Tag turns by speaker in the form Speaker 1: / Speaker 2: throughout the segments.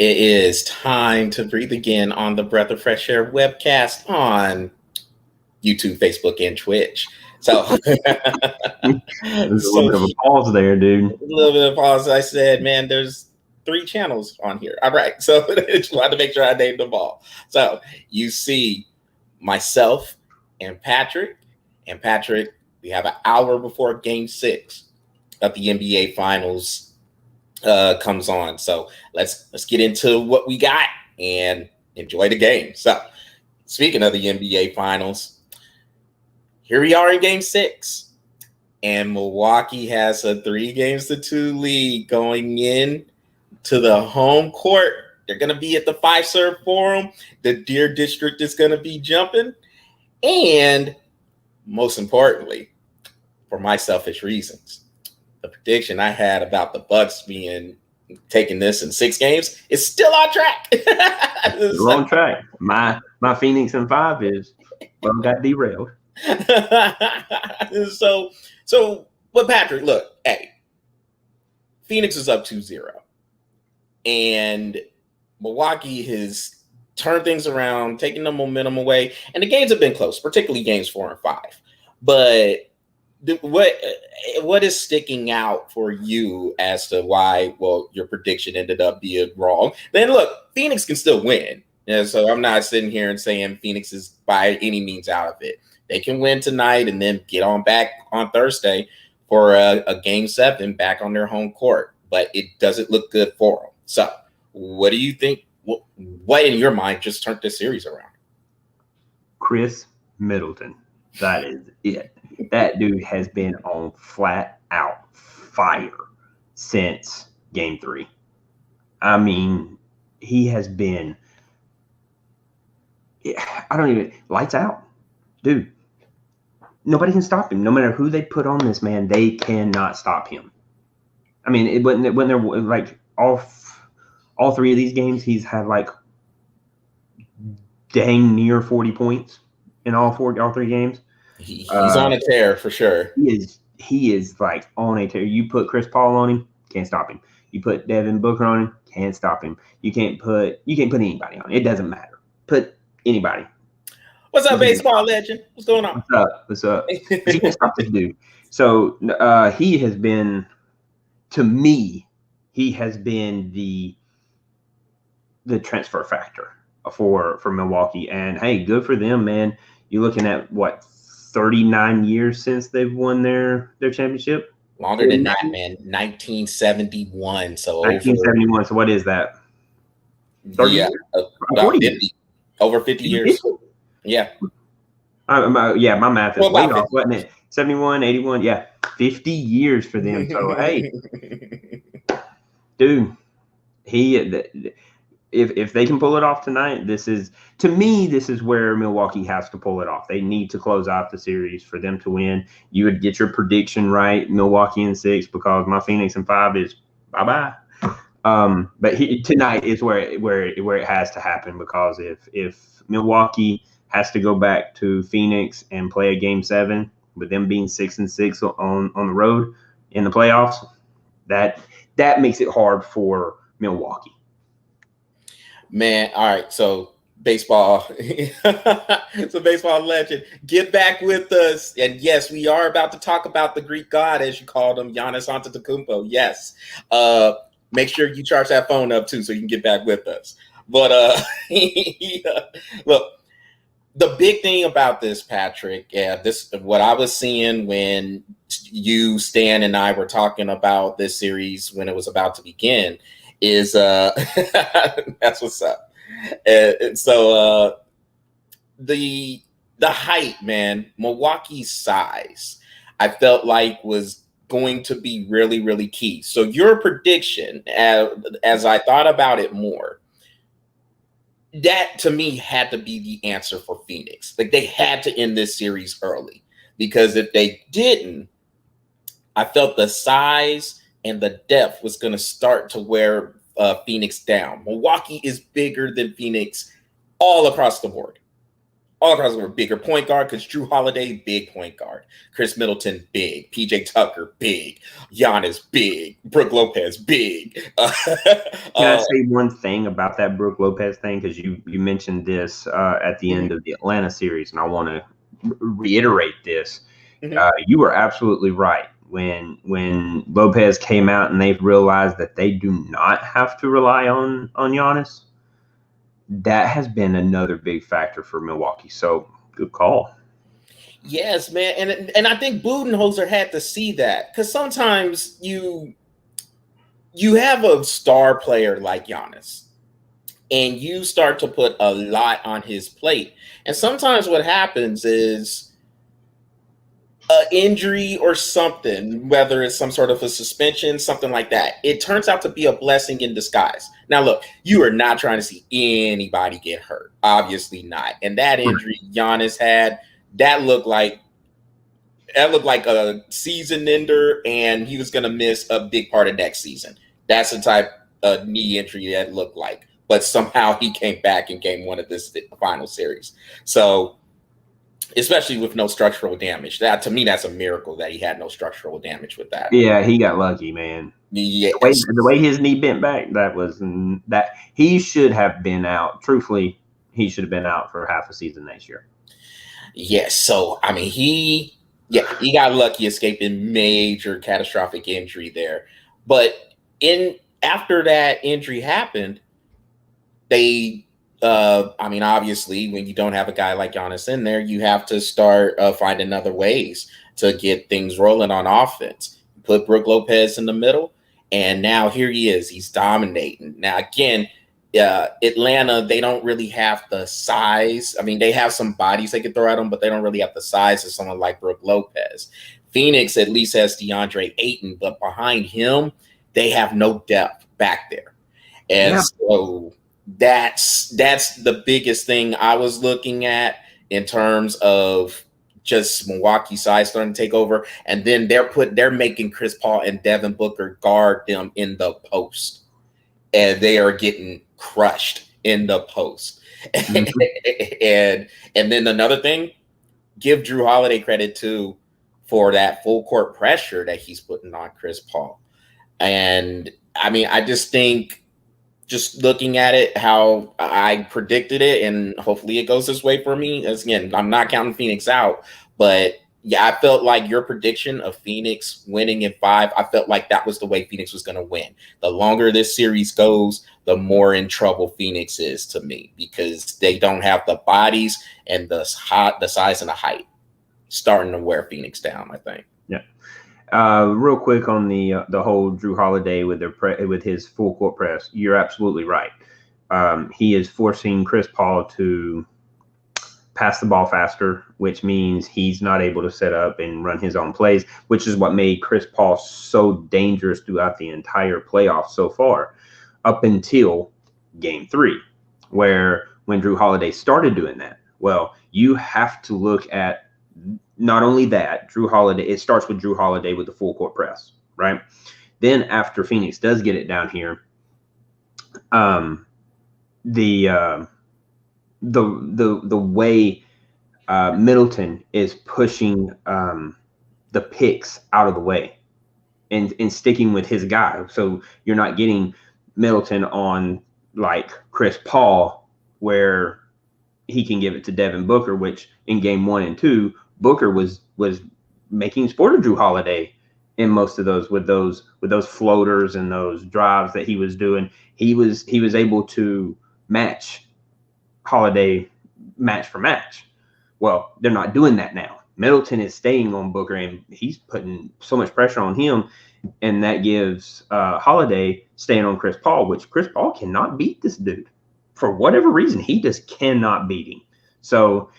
Speaker 1: It is time to breathe again on the Breath of Fresh Air webcast on YouTube, Facebook, and Twitch. So,
Speaker 2: There's a little bit of a pause there, dude.
Speaker 1: A little bit of pause. I said, man, there's 3 channels on here. All right. So I just wanted to make sure I named them all. So you see myself and Patrick. And Patrick, we have an hour before Game 6 of the NBA Finals comes on. So let's get into what we got and enjoy the game. So speaking of the NBA Finals, here we are in Game 6, and Milwaukee has a 3-2 lead going in to the home court. They're going to be at the Fiserv Forum. The Deer District is going to be jumping, and most importantly, for my selfish reasons, the prediction I had about the Bucks taking this in 6 games is still on track.
Speaker 2: We're on track. My Phoenix in 5 got derailed.
Speaker 1: So, but Patrick, look, hey, Phoenix is up 2-0, and Milwaukee has turned things around, taking the momentum away, and the games have been close, particularly games 4 and 5. But what is sticking out for you as to why, well, your prediction ended up being wrong? Then look, Phoenix can still win. And so I'm not sitting here and saying Phoenix is by any means out of it. They can win tonight and then get on back on Thursday for a Game 7 back on their home court. But it doesn't look good for them. So what do you think? What in your mind just turned this series around?
Speaker 2: Chris Middleton. That is it. That dude has been on flat out fire since Game 3. I mean, he has been, lights out. Dude, nobody can stop him. No matter who they put on this man, they cannot stop him. I mean, when they're like all 3 of these games, he's had like dang near 40 points in all 3 games.
Speaker 1: He's on a tear for sure.
Speaker 2: He is like on a tear. You put Chris Paul on him, can't stop him. You put Devin Booker on him, can't stop him. You can't put anybody on. It doesn't matter. Put anybody.
Speaker 1: What's up, baseball legend? What's going on?
Speaker 2: What's up? You can't stop this dude. So he has been, to me, he has been the transfer factor for Milwaukee. And hey, good for them, man. You're looking at what, 39 years since they've won their championship?
Speaker 1: Longer than that, man. 1971. So
Speaker 2: 1971. So what is that?
Speaker 1: 30 years? About 50. Over 50 years. Yeah.
Speaker 2: My math is way off, wasn't it? 71, 81. Yeah, 50 years for them. So hey, dude, if they can pull it off tonight, this is where Milwaukee has to pull it off. They need to close out the series for them to win. You would get your prediction right, Milwaukee in 6, because my Phoenix in 5 is bye-bye. But tonight is where it has to happen, because if Milwaukee has to go back to Phoenix and play a Game 7, with them being 6-6 on the road in the playoffs, that makes it hard for Milwaukee.
Speaker 1: Man, all right. So baseball legend, get back with us. And yes, we are about to talk about the Greek god, as you called him, Giannis Antetokounmpo. Yes. Make sure you charge that phone up too, so you can get back with us. But look, the big thing about this, Patrick, this what I was seeing when you, Stan, and I were talking about this series when it was about to begin is that's what's up. And so the height, man, Milwaukee's size, I felt like was going to be really, really key. So your prediction, as I thought about it more, that to me had to be the answer for Phoenix. Like, they had to end this series early, because if they didn't, I felt the size and the depth was going to start to wear Phoenix down. Milwaukee is bigger than Phoenix all across the board. all across the board, bigger point guard because Drew Holiday, big point guard. Chris Middleton, big. PJ Tucker, big. Giannis, big. Brook Lopez, big.
Speaker 2: Can I say one thing about that Brook Lopez thing? Because you mentioned this at the end of the Atlanta series, and I want to reiterate this. You were absolutely right. When Lopez came out and they've realized that they do not have to rely on Giannis, that has been another big factor for Milwaukee. So good call.
Speaker 1: Yes, man. And I think Budenholzer had to see that, because sometimes you have a star player like Giannis and you start to put a lot on his plate. And sometimes what happens is an injury or something, whether it's some sort of a suspension, something like that, it turns out to be a blessing in disguise. Now, look, you are not trying to see anybody get hurt. Obviously not. And that injury Giannis had, that looked like a season ender, and he was going to miss a big part of next season. That's the type of knee injury that looked like. But somehow he came back in game one of this final series. So, especially with no structural damage. That, to me, that's a miracle that he had no structural damage with that.
Speaker 2: Yeah, he got lucky, man.
Speaker 1: Yes.
Speaker 2: The way his knee bent back, that he should have been out. Truthfully, he should have been out for half a season next year.
Speaker 1: Yes. So, I mean, he got lucky escaping major catastrophic injury there. But after that injury happened, they obviously, when you don't have a guy like Giannis in there, you have to start finding other ways to get things rolling on offense. Put Brook Lopez in the middle, and now here he is. He's dominating. Now, again, Atlanta, they don't really have the size. I mean, they have some bodies they can throw at them, but they don't really have the size of someone like Brook Lopez. Phoenix at least has DeAndre Ayton, but behind him, they have no depth back there. And so that's the biggest thing I was looking at in terms of just Milwaukee size starting to take over. And then they're making Chris Paul and Devin Booker guard them in the post, and they are getting crushed in the post. and then another thing, give Drew Holiday credit too for that full court pressure that he's putting on Chris Paul. And I mean, I just think, just looking at it, how I predicted it, and hopefully it goes this way for me. As again, I'm not counting Phoenix out, but yeah, I felt like your prediction of Phoenix winning in 5, I felt like that was the way Phoenix was going to win. The longer this series goes, the more in trouble Phoenix is to me, because they don't have the bodies and the size and the height starting to wear Phoenix down, I think.
Speaker 2: Yeah. Real quick on the whole Drew Holiday with his full court press, you're absolutely right. He is forcing Chris Paul to pass the ball faster, which means he's not able to set up and run his own plays, which is what made Chris Paul so dangerous throughout the entire playoffs so far, up until Game 3, where when Drew Holiday started doing that. Well, you have to look at not only that, Drew Holiday, it starts with Drew Holiday with the full court press, right? Then after Phoenix does get it down here, the way Middleton is pushing the picks out of the way and sticking with his guy. So you're not getting Middleton on like Chris Paul, where he can give it to Devin Booker, which in game 1 and 2, Booker was making sport of Drew Holiday in most of those with those floaters and those drives that he was doing. He was able to match Holiday match for match. Well, they're not doing that now. Middleton is staying on Booker, and he's putting so much pressure on him, and that gives Holiday staying on Chris Paul, which Chris Paul cannot beat this dude. For whatever reason, he just cannot beat him. So,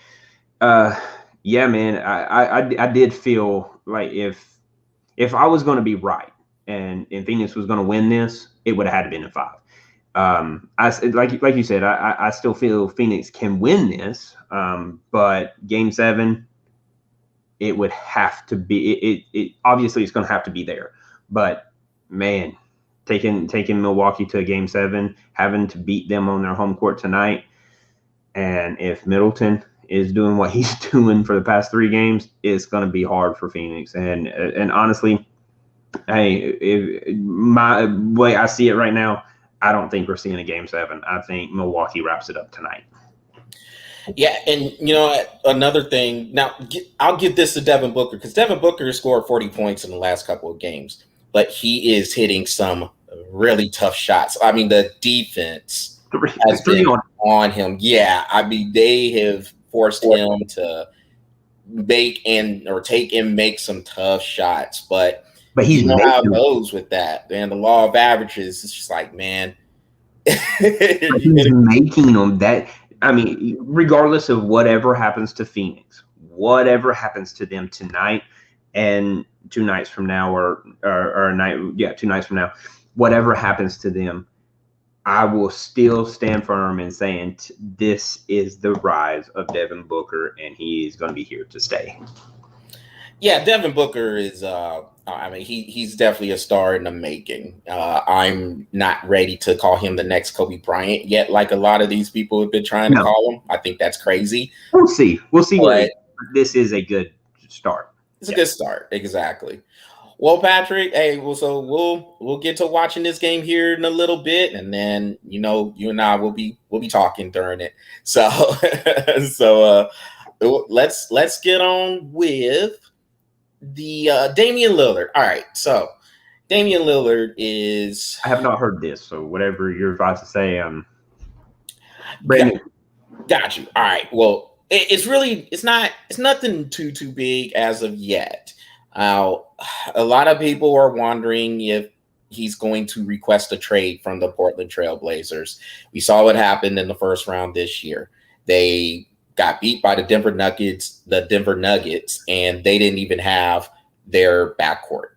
Speaker 2: yeah, man, I did feel like if I was going to be right and Phoenix was going to win this, it would have had to been in 5. Like you said, I still feel Phoenix can win this, but Game 7, it would have to be. It obviously it's going to have to be there, but man, taking Milwaukee to Game 7, having to beat them on their home court tonight, and if Middleton is doing what he's doing for the past 3 games, it's going to be hard for Phoenix. And honestly, hey, my way I see it right now, I don't think we're seeing a Game 7. I think Milwaukee wraps it up tonight.
Speaker 1: Yeah, and another thing. Now, I'll give this to Devin Booker because Devin Booker has scored 40 points in the last couple of games, but he is hitting some really tough shots. I mean, the defense has been on him. Yeah, I mean, they have forced him to make some tough shots, but
Speaker 2: he's
Speaker 1: how it goes with that. And the law of averages, it's just like, man,
Speaker 2: he's making them that. I mean, regardless of whatever happens to Phoenix, whatever happens to them tonight and 2 nights from now, or a night, 2 nights from now, whatever happens to them, I will still stand firm in saying this is the rise of Devin Booker, and he is going to be here to stay.
Speaker 1: Yeah, Devin Booker is. He's definitely a star in the making. I'm not ready to call him the next Kobe Bryant yet, like a lot of these people have been trying to call him. I think that's crazy.
Speaker 2: We'll see. But this is a good start.
Speaker 1: It's a good start, exactly. Well, Patrick, hey, we'll get to watching this game here in a little bit, and then you and I will be talking during it. So let's get on with the Damian Lillard. All right, so Damian Lillard is.
Speaker 2: I have not heard this, so whatever you're about to say,
Speaker 1: got you. All right. Well, it's nothing too big as of yet. A lot of people are wondering if he's going to request a trade from the Portland Trail Blazers. We saw what happened in the first round this year. They got beat by the Denver Nuggets, and they didn't even have their backcourt.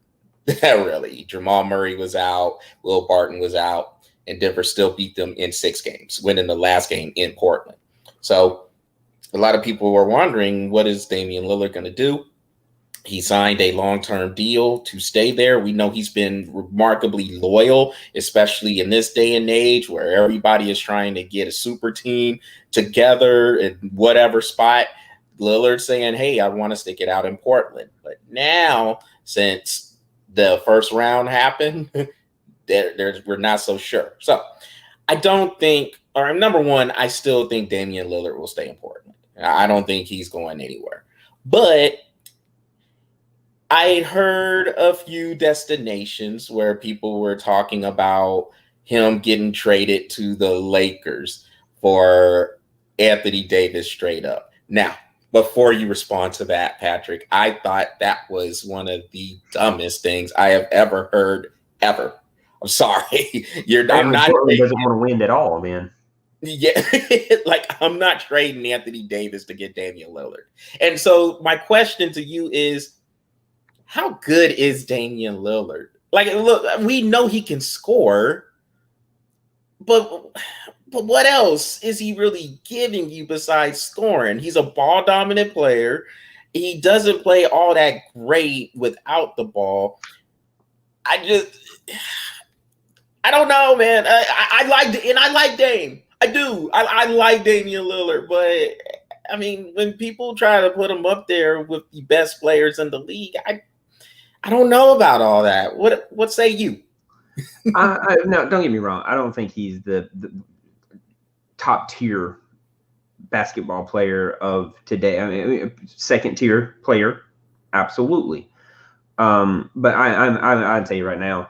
Speaker 1: Really. Jamal Murray was out, Will Barton was out, and Denver still beat them in 6 games, winning the last game in Portland. So a lot of people were wondering, what is Damian Lillard going to do? He signed a long-term deal to stay there. We know he's been remarkably loyal, especially in this day and age where everybody is trying to get a super team together in whatever spot. Lillard saying, hey, I want to stick it out in Portland. But now, since the first round happened, we're not so sure. So I don't think, or number one, I still think Damian Lillard will stay in Portland. I don't think he's going anywhere. But I heard a few destinations where people were talking about him getting traded to the Lakers for Anthony Davis straight up. Now, before you respond to that, Patrick, I thought that was one of the dumbest things I have ever heard, ever. I'm sorry. I'm not.
Speaker 2: He doesn't want to win at all, man.
Speaker 1: Yeah, I'm not trading Anthony Davis to get Damian Lillard. And so my question to you is, how good is Damian Lillard? Look, we know he can score, but what else is he really giving you besides scoring? He's a ball-dominant player. He doesn't play all that great without the ball. I don't know, man. I like Dame. I do. I like Damian Lillard, but I mean, when people try to put him up there with the best players in the league, I don't know about all that. What say you?
Speaker 2: No, don't get me wrong. I don't think he's the top tier basketball player of today. I mean, second tier player, absolutely. But I'd tell you right now,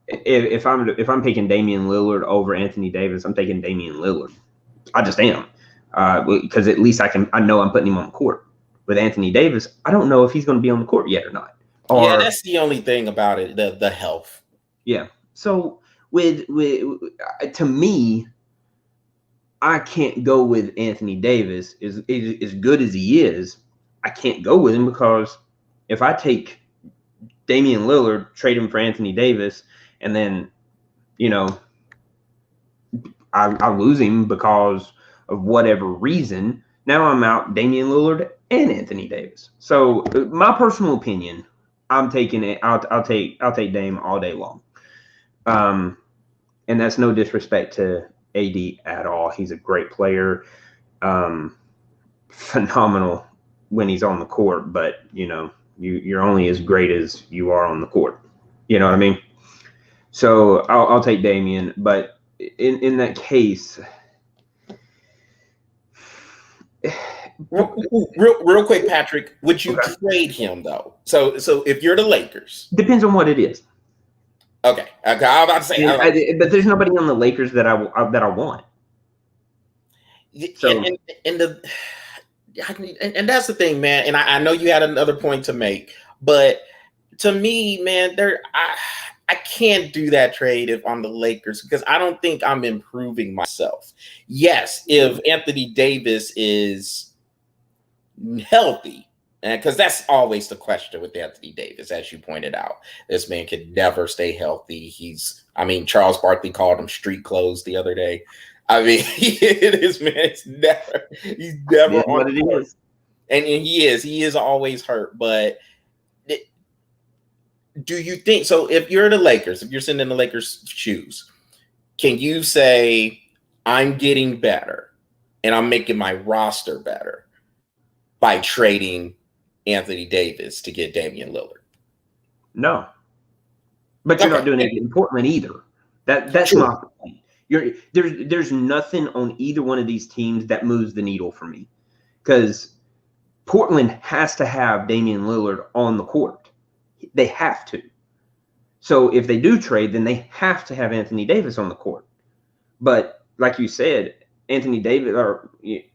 Speaker 2: if I'm picking Damian Lillard over Anthony Davis, I'm taking Damian Lillard. I just am, because at least I know I'm putting him on the court. With Anthony Davis, I don't know if he's going to be on the court yet or not.
Speaker 1: Yeah, that's the only thing about it, the health.
Speaker 2: Yeah. So with to me, I can't go with Anthony Davis. As good as he is, I can't go with him because if I take Damian Lillard, trade him for Anthony Davis, and then, I lose him because of whatever reason, now I'm out Damian Lillard and Anthony Davis. So my personal opinion, I'm taking it. I'll take Dame all day long. And that's no disrespect to AD at all. He's a great player. phenomenal when he's on the court, but you're only as great as you are on the court. You know what I mean? So I'll take Damian, but in that case,
Speaker 1: real quick, Patrick, would you trade him though? So if you're the Lakers,
Speaker 2: depends on what it is.
Speaker 1: Okay. I'm about to say,
Speaker 2: but there's nobody on the Lakers that I want.
Speaker 1: So, and that's the thing, man. And I know you had another point to make, but to me, man, I can't do that trade if I'm the Lakers because I don't think I'm improving myself. Yes, if Anthony Davis is healthy, because that's always the question with Anthony Davis, as you pointed out. This man could never stay healthy. Charles Barkley called him street clothes the other day. This man he's never on
Speaker 2: what it is.
Speaker 1: And he is always hurt. But do you think so? If you're the Lakers, if you're sitting in the Lakers' shoes, can you say, I'm getting better and I'm making my roster better by trading Anthony Davis to get Damian Lillard?
Speaker 2: No. But you're not doing it in Portland either. That's
Speaker 1: True.
Speaker 2: my point. There's nothing on either one of these teams that moves the needle for me. Because Portland has to have Damian Lillard on the court. They have to. So if they do trade, then they have to have Anthony Davis on the court. But like you said, Anthony Davis,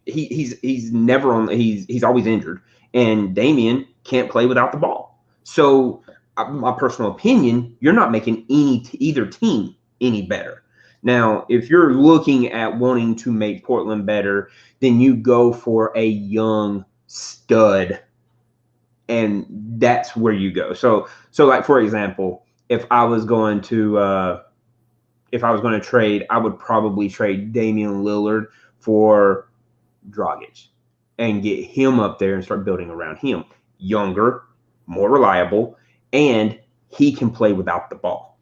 Speaker 2: he's never on. He's always injured, and Damian can't play without the ball. So, my personal opinion, you're not making either team any better. Now, if you're looking at wanting to make Portland better, then you go for a young stud. And that's where you go. So like, for example, if I was going to trade, I would probably trade Damian Lillard for Dragic and get him up there and start building around him. Younger, more reliable, and he can play without the ball.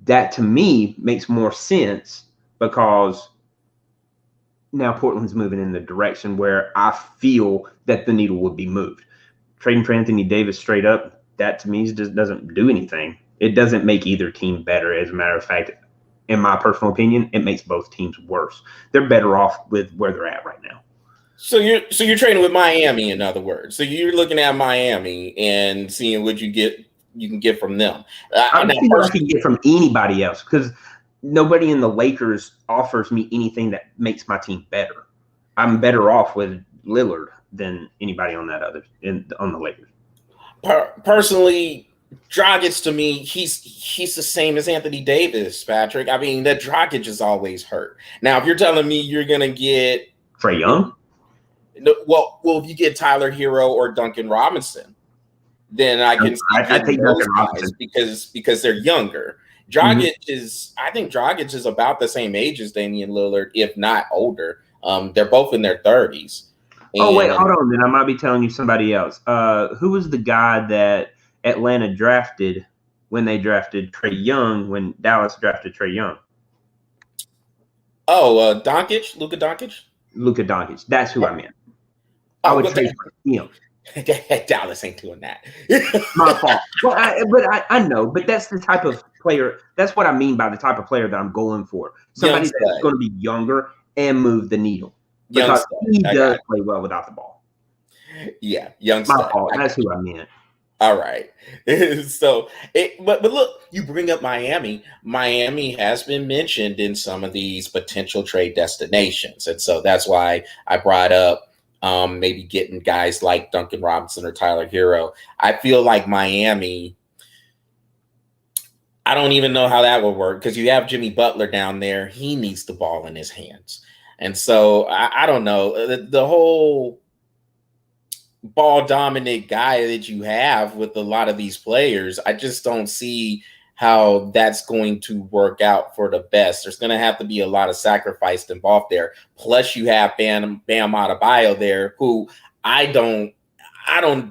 Speaker 2: That to me makes more sense because now Portland's moving in the direction where I feel that the needle would be moved. Trading for Anthony Davis straight up, that to me just doesn't do anything. It doesn't make either team better. As a matter of fact, in my personal opinion, it makes both teams worse. They're better off with where they're at right now.
Speaker 1: So you're trading with Miami, in other words. So you're looking at Miami and seeing what you can get from them.
Speaker 2: I don't think I can get from anybody else because nobody in the Lakers offers me anything that makes my team better. I'm better off with Lillard than anybody on on the Lakers.
Speaker 1: Personally, Dragic to me, he's the same as Anthony Davis, Patrick. That Dragic is always hurt. Now, if you're telling me you're gonna get
Speaker 2: Trae Young,
Speaker 1: well, if you get Tyler Hero or Duncan Robinson, then I can
Speaker 2: I think
Speaker 1: those guys because they're younger. Dragic I think Dragic is about the same age as Damian Lillard, if not older. They're both in their 30s.
Speaker 2: Oh, wait, hold on. Then I might be telling you somebody else. Who was the guy that Atlanta drafted when they drafted Trae Young, when Dallas drafted Trae Young?
Speaker 1: Oh, Doncic? Luka Doncic?
Speaker 2: Luka Doncic. That's who I meant. I would trade for him.
Speaker 1: Dallas ain't doing that.
Speaker 2: My fault. Well, I know, but that's the type of player. That's what I mean by the type of player that I'm going for. Somebody that's going to be younger and move the needle. Because he does play well without the ball.
Speaker 1: Yeah, youngster.
Speaker 2: My fault. That's who I meant.
Speaker 1: All right. But look, you bring up Miami. Miami has been mentioned in some of these potential trade destinations. And so that's why I brought up maybe getting guys like Duncan Robinson or Tyler Hero. I feel like Miami, I don't even know how that would work because you have Jimmy Butler down there. He needs the ball in his hands. And so I don't know. The whole ball dominant guy that you have with a lot of these players, I just don't see how that's going to work out for the best. There's going to have to be a lot of sacrifice involved there. Plus you have Bam Adebayo there, who I don't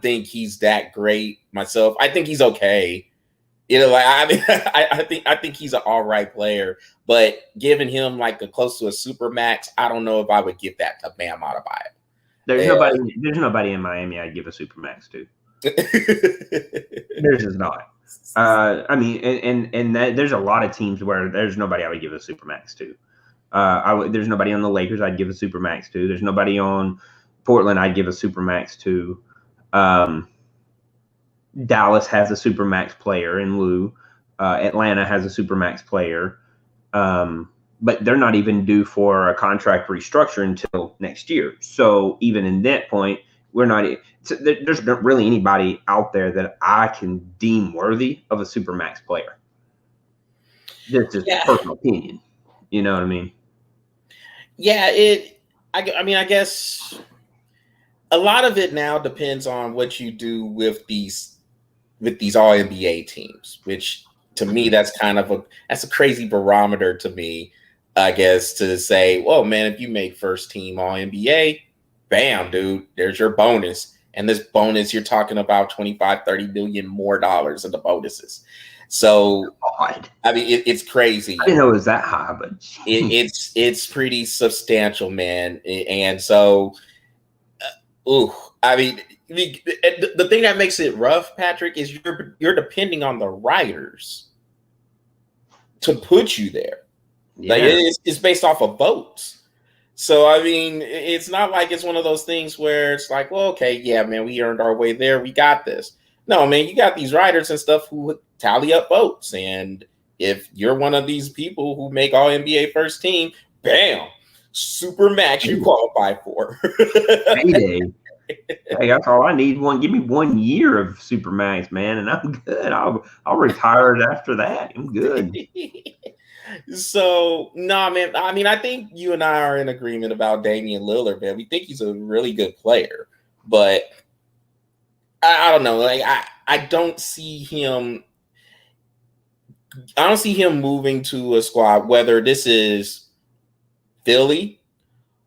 Speaker 1: think he's that great myself. I think he's okay. I think he's an all right player, but giving him like close to a super max, I don't know if I would give that to Bam Adebayo.
Speaker 2: There's nobody in Miami I'd give a supermax to. There's just not. I mean, and that, there's a lot of teams where there's nobody I would give a supermax to. There's nobody on the Lakers I'd give a supermax to. There's nobody on Portland I'd give a supermax to. Dallas has a supermax player in Lou. Atlanta has a supermax player. But they're not even due for a contract restructure until next year. So even in that point, there's not really anybody out there that I can deem worthy of a supermax player. That's just personal opinion. You know what I mean?
Speaker 1: Yeah, I mean, I guess a lot of it now depends on what you do with these all NBA teams, which to me that's a crazy barometer to me, I guess, to say, well, man, if you make first team all NBA, bam, dude, there's your bonus. And this bonus, you're talking about 25, 30 million more dollars in the bonuses. So, God. I mean, it's crazy.
Speaker 2: I didn't know it was that high, but
Speaker 1: it's pretty substantial, man. And so, I mean, the thing that makes it rough, Patrick, is you're depending on the writers to put you there. Yeah. Like it's based off of votes. So, I mean, it's not like it's one of those things where it's like, well, okay, yeah, man, we earned our way there. We got this. No, man, you got these writers and stuff who tally up votes. And if you're one of these people who make all NBA first team, bam, super max you qualify for.
Speaker 2: Hey, that's all I need. Give me 1 year of super max, man, and I'm good. I'll retire after that. I'm good.
Speaker 1: So, no, man. I mean, I think you and I are in agreement about Damian Lillard, man. We think he's a really good player, but I don't know. Like, I don't see him. I don't see him moving to a squad, whether this is Philly,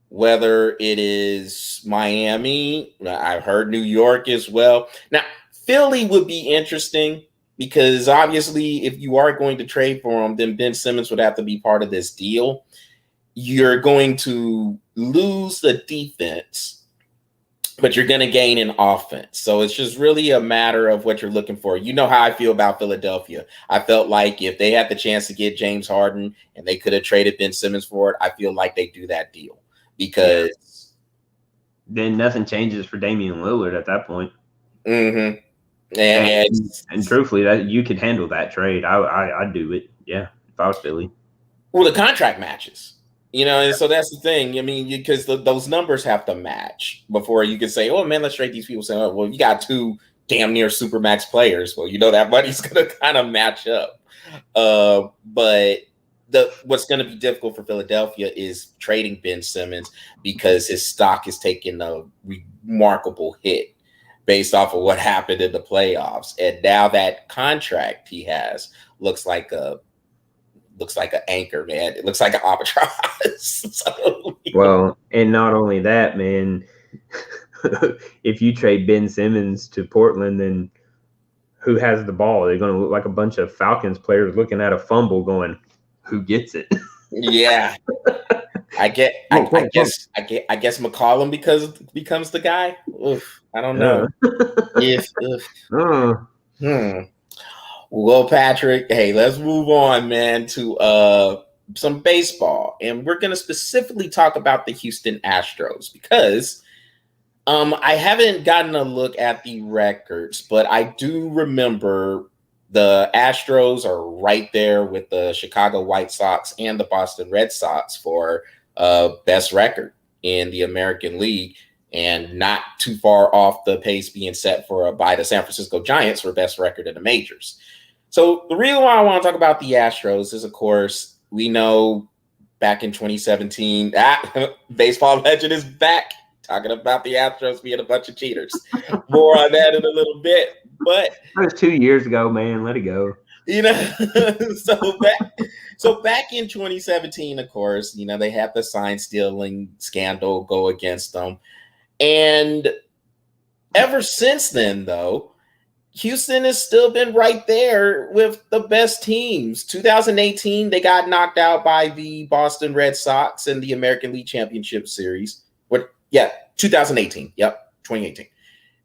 Speaker 1: whether it is Miami. I've heard New York as well. Now, Philly would be interesting, because obviously, if you are going to trade for him, then Ben Simmons would have to be part of this deal. You're going to lose the defense, but you're going to gain an offense. So it's just really a matter of what you're looking for. You know how I feel about Philadelphia. I felt like if they had the chance to get James Harden and they could have traded Ben Simmons for it, I feel like they do that deal, because
Speaker 2: then nothing changes for Damian Lillard at that point.
Speaker 1: Mm-hmm.
Speaker 2: And truthfully, that you could handle that trade. I'd do it. Yeah, if I was Philly.
Speaker 1: Well, the contract matches, and so that's the thing. I mean, because those numbers have to match before you can say, "Oh man, let's trade these people." Saying, "Oh, well, you got two damn near supermax players." Well, that money's going to kind of match up. But what's going to be difficult for Philadelphia is trading Ben Simmons, because his stock is taking a remarkable hit based off of what happened in the playoffs. And now that contract he has looks like an anchor, man. It looks like an albatross.
Speaker 2: Well, and not only that, man, if you trade Ben Simmons to Portland, then who has the ball? They're going to look like a bunch of Falcons players looking at a fumble going, who gets it?
Speaker 1: Yeah. I guess McCollum becomes the guy. Oof, I don't know. Well, Patrick, hey, let's move on, man, to some baseball, and we're going to specifically talk about the Houston Astros, because I haven't gotten a look at the records, but I do remember the Astros are right there with the Chicago White Sox and the Boston Red Sox for best record in the American League, and not too far off the pace being set by the San Francisco Giants for best record in the majors. So the reason why I want to talk about the Astros is, of course, we know back in 2017, baseball legend is back talking about the Astros being a bunch of cheaters. More on that in a little bit, but
Speaker 2: that was 2 years ago, man. Let it go.
Speaker 1: So back in 2017, of course, they had the sign stealing scandal go against them. And ever since then, though, Houston has still been right there with the best teams. 2018, they got knocked out by the Boston Red Sox in the American League Championship Series. Yeah, 2018. Yep, 2018.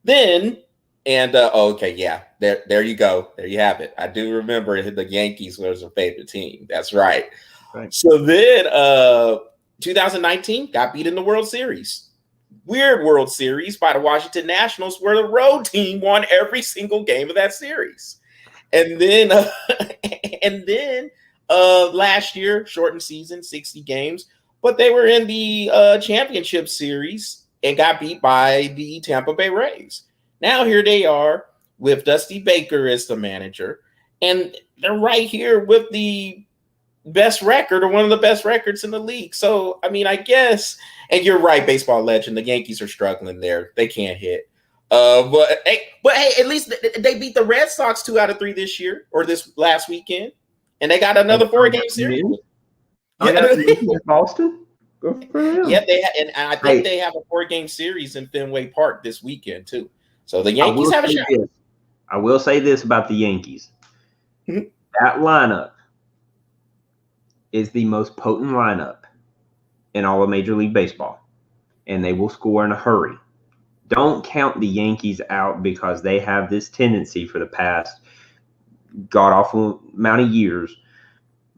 Speaker 1: Then, and okay, yeah, there you go. There you have it. I do remember the Yankees was a favorite team. That's right. So then 2019 got beat in the World Series. Weird World Series by the Washington Nationals, where the road team won every single game of that series. And then last year, shortened season, 60 games, but they were in the championship series and got beat by the Tampa Bay Rays. Now here they are with Dusty Baker as the manager, and they're right here with the best record or one of the best records in the league. So, I mean, I guess, and you're right, baseball legend, the Yankees are struggling there. They can't hit. But hey, at least they beat the Red Sox 2 out of 3 this year or this last weekend, and they got another 4-game series.
Speaker 2: Yeah, Boston.
Speaker 1: Yeah, and I think they have a 4-game series in Fenway Park this weekend too. So the Yankees have a shot.
Speaker 2: I will say this about the Yankees: that lineup is the most potent lineup in all of Major League Baseball, and they will score in a hurry. Don't count the Yankees out because they have this tendency for the past god-awful amount of years,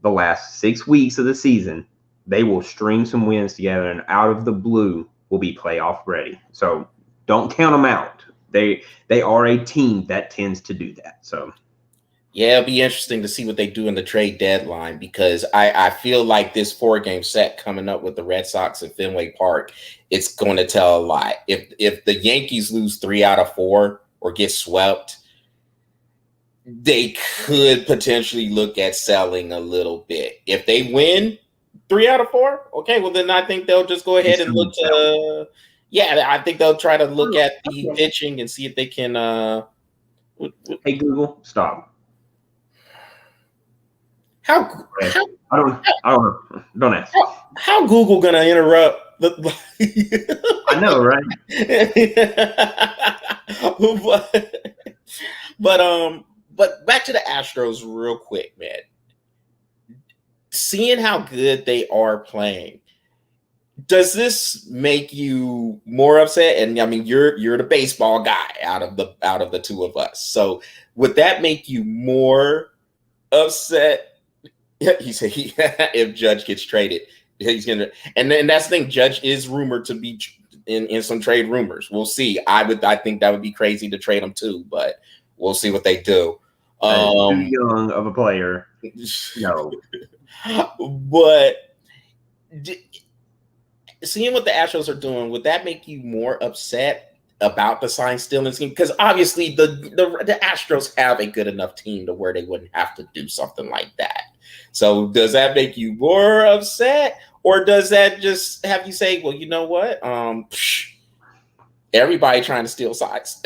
Speaker 2: the last 6 weeks of the season, they will string some wins together and out of the blue will be playoff ready. So don't count them out. They are a team that tends to do that. So
Speaker 1: yeah, it'll be interesting to see what they do in the trade deadline, because I feel like this 4-game set coming up with the Red Sox at Fenway Park, it's going to tell a lot. If the Yankees lose 3 out of 4 or get swept, they could potentially look at selling a little bit. If they win 3 out of 4, okay, well then I think they'll just go ahead and look to I think they'll try to look at the pitching and see if they can
Speaker 2: Hey Google, stop.
Speaker 1: How
Speaker 2: don't ask.
Speaker 1: How Google gonna interrupt
Speaker 2: I know, right?
Speaker 1: But back to the Astros real quick, man. Seeing how good they are playing, does this make you more upset? And I mean, you're the baseball guy out of the two of us. So would that make you more upset? He said if Judge gets traded, he's gonna, and then that's the thing. Judge is rumored to be in some trade rumors. We'll see. I think that would be crazy to trade him too, but we'll see what they do.
Speaker 2: Too young of a player, no.
Speaker 1: But seeing what the Astros are doing, would that make you more upset about the sign stealing scheme? Because obviously the Astros have a good enough team to where they wouldn't have to do something like that. So does that make you more upset, or does that just have you say, well, you know what? Everybody trying to steal signs.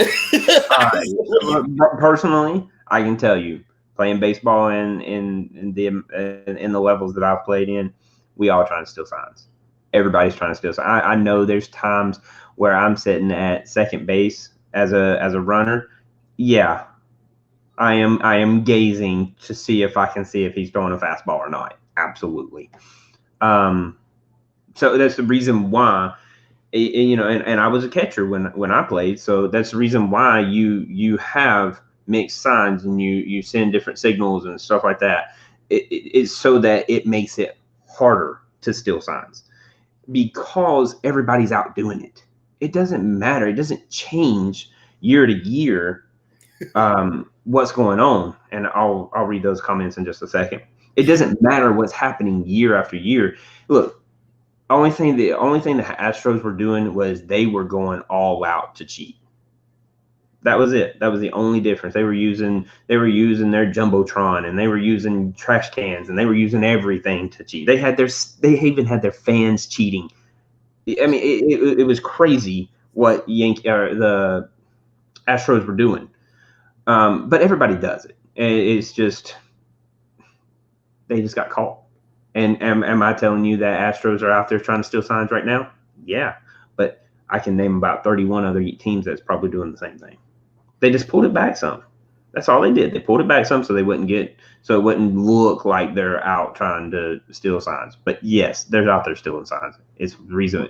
Speaker 2: Personally, I can tell you, playing baseball in the levels that I've played in, we all trying to steal signs. Everybody's trying to steal signs. I know there's times where I'm sitting at second base as a runner. Yeah, I am gazing to see if I can see if he's throwing a fastball or not. Absolutely. So that's the reason why, and I was a catcher when I played. So that's the reason why you have mixed signs and you send different signals and stuff like that. It's so that it makes it harder to steal signs, because everybody's out doing it. It doesn't matter. It doesn't change year to year what's going on. And I'll read those comments in just a second. It doesn't matter what's happening year after year. Look, the only thing the Astros were doing was they were going all out to cheat. That was it. That was the only difference. They were using their Jumbotron, and they were using trash cans, and they were using everything to cheat. They even had their fans cheating. I mean, it was crazy what the Astros were doing. But everybody does it. It's just they just got caught. And am I telling you that Astros are out there trying to steal signs right now? Yeah, but I can name about 31 other teams that's probably doing the same thing. They just pulled it back some. That's all they did. They pulled it back some so it wouldn't look like they're out trying to steal signs. But yes, they're out there stealing signs. It's the reason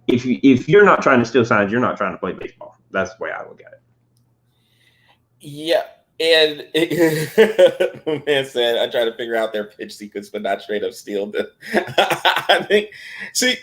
Speaker 2: if you're not trying to steal signs, you're not trying to play baseball. That's the way I look at it.
Speaker 1: Yeah. And man said, I try to figure out their pitch sequence, but not straight up steal them. I think, see,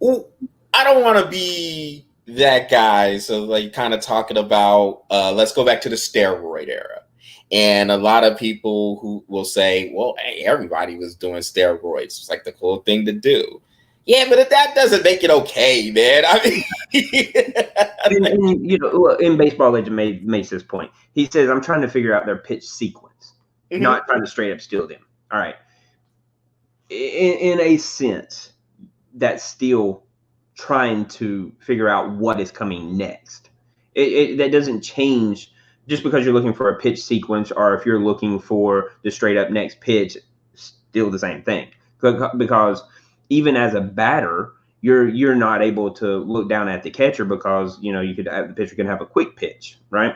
Speaker 1: I don't want to be that guy. So, like, kind of talking about, let's go back to the steroid era. And a lot of people who will say, well, hey, everybody was doing steroids. It's like the cool thing to do. Yeah, but if that doesn't make it okay, man. I mean,
Speaker 2: and, in baseball, legend makes this point. He says, I'm trying to figure out their pitch sequence, not trying to straight up steal them. All right. In a sense, that's still trying to figure out what is coming next. That doesn't change just because you're looking for a pitch sequence, or if you're looking for the straight up next pitch, still the same thing. Because even as a batter, you're not able to look down at the catcher because the pitcher can have a quick pitch, right?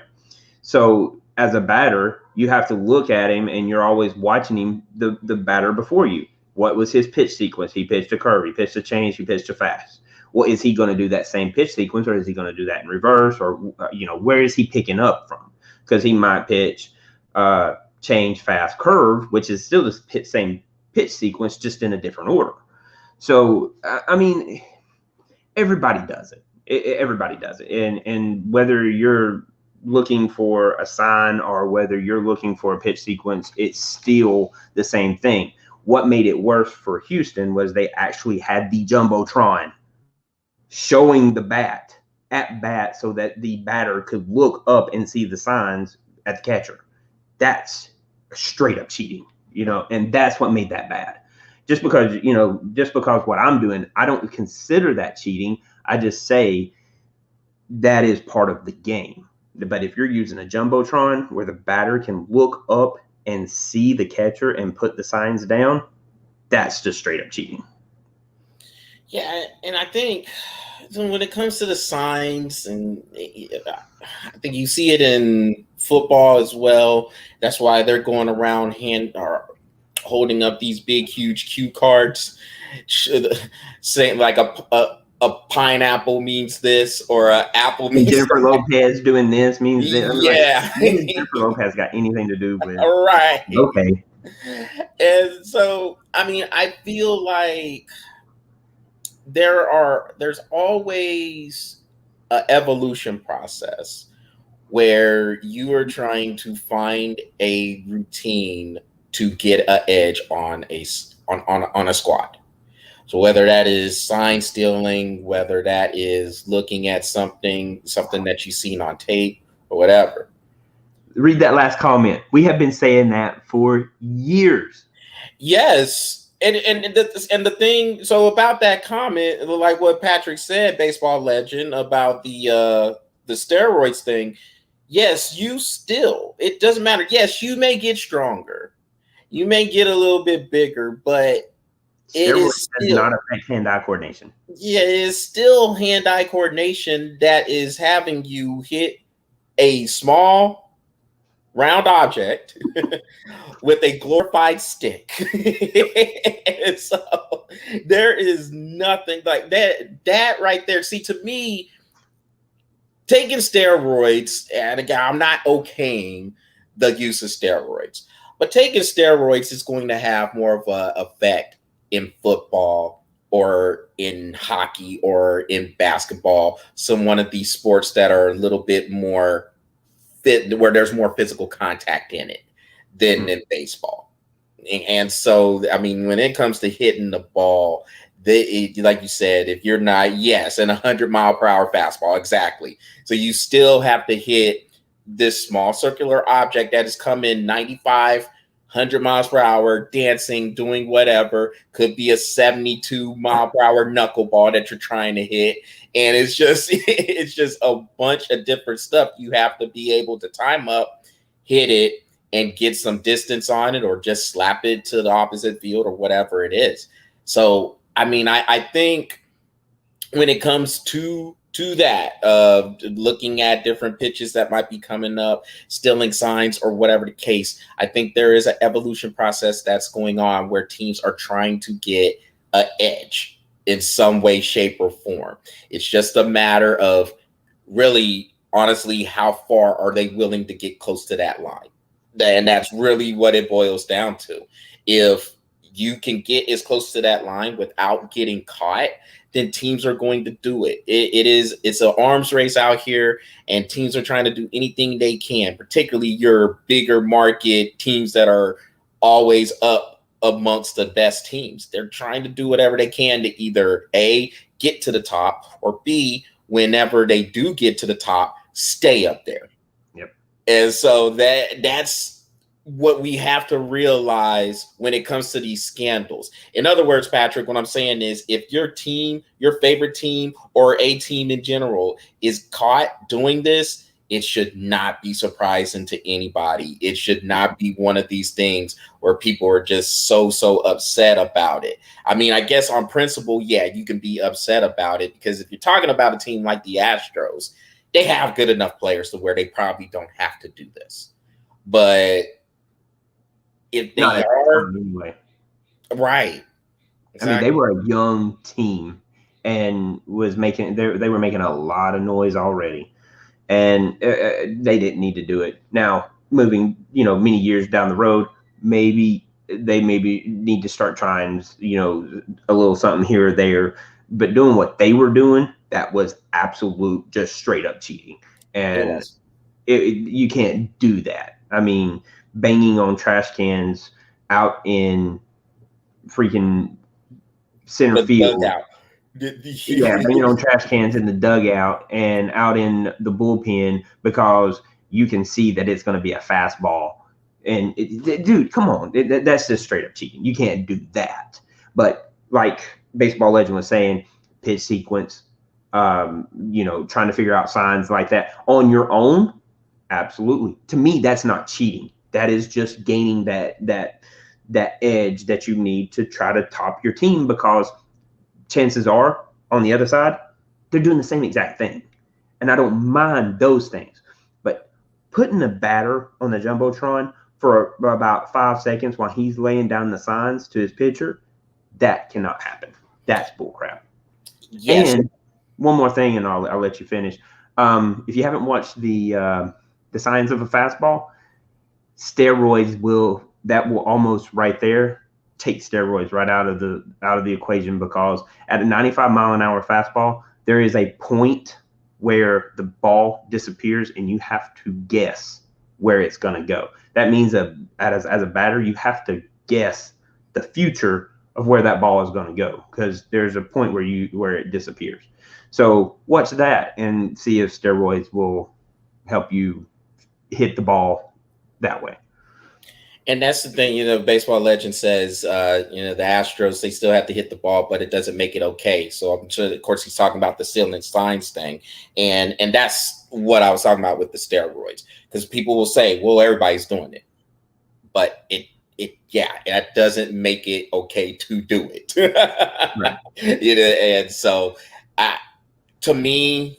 Speaker 2: So as a batter, you have to look at him, and you're always watching him, the batter before you. What was his pitch sequence? He pitched a curve, he pitched a change, he pitched a fast. Well, is he going to do that same pitch sequence, or is he going to do that in reverse, or where is he picking up from? Because he might pitch change, fast, curve, which is still the same pitch sequence, just in a different order. So, I mean, everybody does it. Everybody does it. And whether you're looking for a sign or whether you're looking for a pitch sequence, it's still the same thing. What made it worse for Houston was they actually had the Jumbotron showing the bat at bat so that the batter could look up and see the signs at the catcher. That's straight up cheating, and that's what made that bad. Just because what I'm doing, I don't consider that cheating. I just say that is part of the game. But if you're using a Jumbotron where the batter can look up and see the catcher and put the signs down, that's just straight up cheating.
Speaker 1: Yeah, and I think when it comes to the signs, and I think you see it in football as well. That's why they're going around holding up these big, huge cue cards, saying like a pineapple means this, or an apple means
Speaker 2: Jennifer Lopez doing this means this.
Speaker 1: Yeah.
Speaker 2: Like, Jennifer Lopez got anything to do with
Speaker 1: right.
Speaker 2: Okay.
Speaker 1: And so, I mean, I feel like there's always an evolution process where you are trying to find a routine to get an edge on a squad. So whether that is sign stealing, whether that is looking at something that you've seen on tape or whatever.
Speaker 2: Read that last comment. We have been saying that for years.
Speaker 1: Yes. And the thing, so about that comment, like what Patrick said, baseball legend, about the steroids thing. Yes, it doesn't matter. Yes, you may get stronger. You may get a little bit bigger, but it is still
Speaker 2: not affect hand-eye coordination.
Speaker 1: Yeah, it is still hand-eye coordination that is having you hit a small round object with a glorified stick. And so there is nothing like that right there. See, to me, taking steroids, and again, I'm not okaying the use of steroids, but taking steroids is going to have more of an effect in football or in hockey or in basketball, one of these sports that are a little bit more fit, where there's more physical contact in it than in baseball. And so, I mean, when it comes to hitting the ball, like you said, if you're not, and 100-mile-per-hour fastball, exactly. So you still have to hit this small circular object that is coming 95, 100 miles per hour, dancing, doing whatever. Could be a 72-mile-per-hour knuckleball that you're trying to hit. And it's just a bunch of different stuff. You have to be able to time up, hit it, and get some distance on it, or just slap it to the opposite field or whatever it is. So, I mean, I think when it comes to that, looking at different pitches that might be coming up, stealing signs or whatever the case, I think there is an evolution process that's going on where teams are trying to get an edge in some way, shape, or form. It's just a matter of really, honestly, how far are they willing to get close to that line? And that's really what it boils down to. If you can get as close to that line without getting caught, then teams are going to do it. It's an arms race out here, and teams are trying to do anything they can, particularly your bigger market teams that are always up amongst the best teams. They're trying to do whatever they can to either A, get to the top, or B, whenever they do get to the top, stay up there.
Speaker 2: Yep.
Speaker 1: And so that's what we have to realize when it comes to these scandals. In other words, Patrick, what I'm saying is if your team, your favorite team, or a team in general is caught doing this, it should not be surprising to anybody. It should not be one of these things where people are just so upset about it. I mean, I guess on principle, yeah, you can be upset about it, because if you're talking about a team like the Astros, they have good enough players to where they probably don't have to do this. But if they are,
Speaker 2: anyway.
Speaker 1: Right.
Speaker 2: Exactly. I mean, they were a young team and they were making a lot of noise already, and they didn't need to do it. Now, moving, many years down the road, maybe they need to start trying, a little something here or there. But doing what they were doing, that was absolute, just straight up cheating, and you can't do that. I mean, banging on trash cans out in freaking center field. Yeah, banging on trash cans in the dugout and out in the bullpen because you can see that it's going to be a fastball. And dude, come on. That's just straight up cheating. You can't do that. But like Baseball Legend was saying, pitch sequence, trying to figure out signs like that on your own. Absolutely. To me, that's not cheating. That is just gaining that edge that you need to try to top your team, because chances are on the other side, they're doing the same exact thing. And I don't mind those things. But putting a batter on the Jumbotron for about 5 seconds while he's laying down the signs to his pitcher, that cannot happen. That's bullcrap. Yes. And one more thing, and I'll let you finish. If you haven't watched the Science of a Fastball, steroids will almost right there take steroids right out of the equation, because at a 95 mile an hour fastball, there is a point where the ball disappears and you have to guess where it's going to go. That means as a batter, you have to guess the future of where that ball is going to go, because there's a point where it disappears. So watch that and see if steroids will help you hit the ball that way.
Speaker 1: And that's the thing, Baseball Legend says, the Astros, they still have to hit the ball, but it doesn't make it okay. So I'm sure, of course, he's talking about the ceiling signs thing. And that's what I was talking about with the steroids, because people will say, well, everybody's doing it. But that doesn't make it okay to do it. Right. And so to me,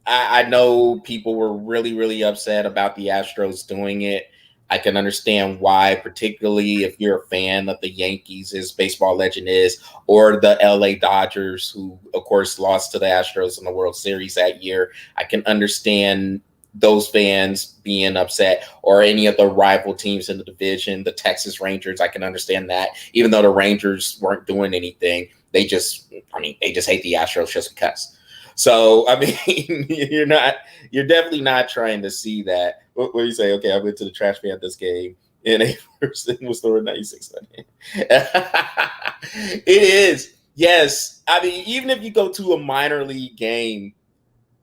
Speaker 1: I know people were really, really upset about the Astros doing it. I can understand why, particularly if you're a fan of the Yankees, as Baseball Legend is, or the LA Dodgers, who, of course, lost to the Astros in the World Series that year. I can understand those fans being upset, or any of the rival teams in the division, the Texas Rangers. I can understand that, even though the Rangers weren't doing anything. They just hate the Astros just because. So, I mean, you're definitely not trying to see that. What you say? Okay, I went to the trash can this game, and a person was throwing 96 on it. It is. Yes. I mean, even if you go to a minor league game,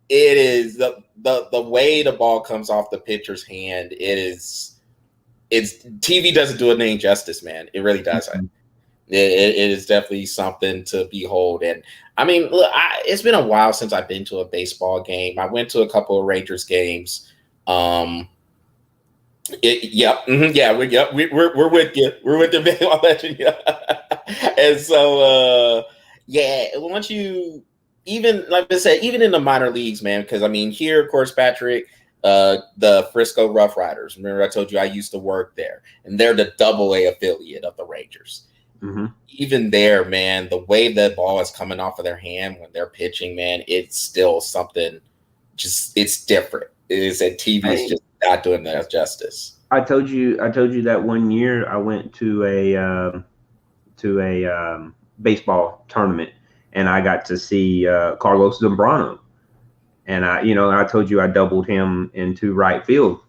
Speaker 1: it is the way the ball comes off the pitcher's hand. It's TV doesn't do it any justice, man. It really doesn't. Mm-hmm. It is definitely something to behold. And I mean, look, it's been a while since I've been to a baseball game. I went to a couple of Rangers games. We're with you. We're with the Baseball Legend. And so, once you, even like I said, even in the minor leagues, man, because I mean, here, of course, Patrick, the Frisco Rough Riders. Remember, I told you I used to work there, and they're the AA affiliate of the Rangers. even there, man, the way the ball is coming off of their hand when they're pitching, man, it's still something. It's different. It is that TV is just not doing that justice.
Speaker 2: I told you that one year I went to a baseball tournament and I got to see Carlos Zambrano, and I told you I doubled him into right field.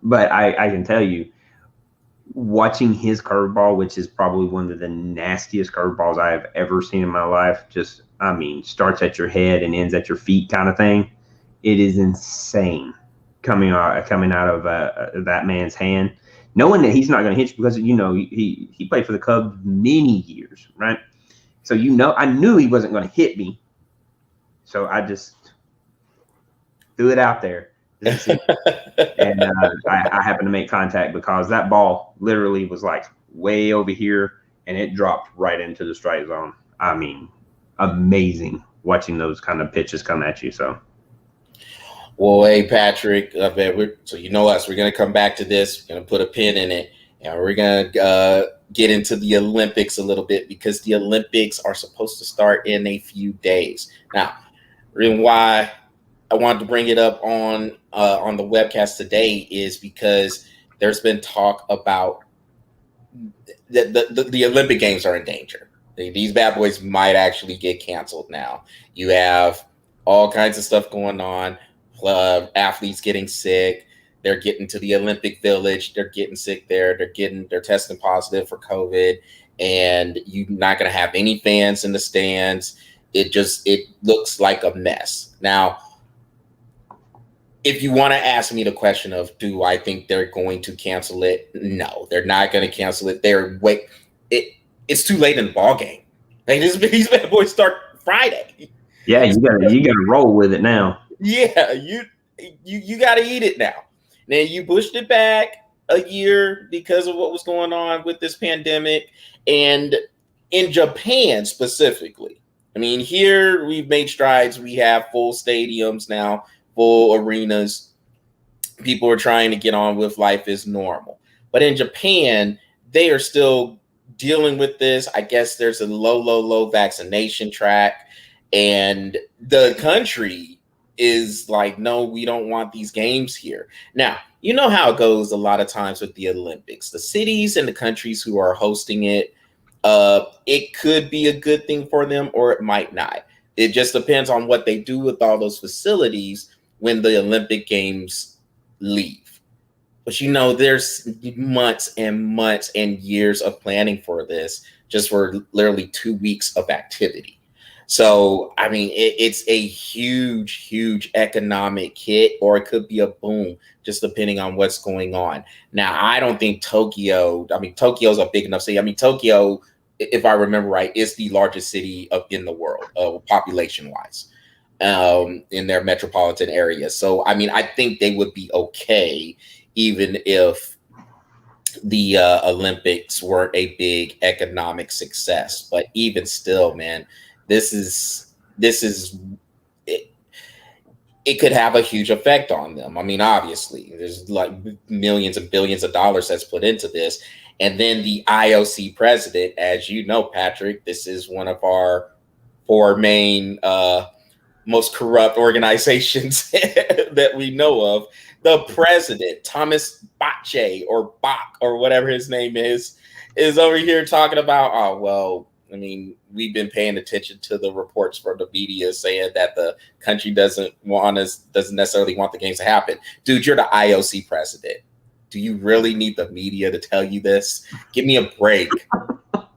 Speaker 2: But I can tell you, watching his curveball, which is probably one of the nastiest curveballs I have ever seen in my life, starts at your head and ends at your feet kind of thing. It is insane coming out of that man's hand, knowing that he's not going to hit you because he played for the Cubs many years, right? So I knew he wasn't going to hit me, so I just threw it out there. And I happened to make contact because that ball literally was like way over here and it dropped right into the strike zone. I mean, amazing watching those kind of pitches come at you. So,
Speaker 1: well, hey, Patrick, so you know us. We're going to come back to this. We're going to put a pin in it, and we're going to get into the Olympics a little bit because the Olympics are supposed to start in a few days. Now, the reason why I wanted to bring it up on the webcast today is because there's been talk about the Olympic Games are in danger. These bad boys might actually get canceled now. You have all kinds of stuff going on. Athletes getting sick. They're getting to the Olympic Village. They're getting sick there. They're testing positive for COVID, and you're not going to have any fans in the stands. It looks like a mess now. If you want to ask me the question of, do I think they're going to cancel it? No, they're not going to cancel it. It's too late in the ball game. Like, these bad boys start Friday.
Speaker 2: Yeah, you gotta roll with it now.
Speaker 1: Yeah, you got to eat it now. Now you pushed it back a year because of what was going on with this pandemic, and in Japan specifically. I mean, here we've made strides. We have full stadiums now. Full arenas. People are trying to get on with life as normal. But in Japan, they are still dealing with this. I guess there's a low vaccination track. And the country is like, no, we don't want these games here. Now, you know how it goes a lot of times with the Olympics. The cities and the countries who are hosting it, it could be a good thing for them or it might not. It just depends on what they do with all those facilities when the Olympic Games leave. But there's months and months and years of planning for this just for literally 2 weeks of activity. So, I mean, it's a huge economic hit, or it could be a boom, just depending on what's going on. Now, I don't think Tokyo's a big enough city. I mean, Tokyo, if I remember right, is the largest city in the world, population-wise, in their metropolitan area. So, I mean, I think they would be okay, even if the Olympics weren't a big economic success. But even still, man, this is it. It could have a huge effect on them. I mean, obviously, there's like millions and billions of dollars that's put into this. And then the IOC president, as you know, Patrick, this is one of our four main most corrupt organizations that we know of. The president, Thomas Bach or whatever his name is over here talking about, oh, well, I mean, we've been paying attention to the reports from the media saying that the country doesn't necessarily want the games to happen. Dude, you're the IOC president. Do you really need the media to tell you this? Give me a break.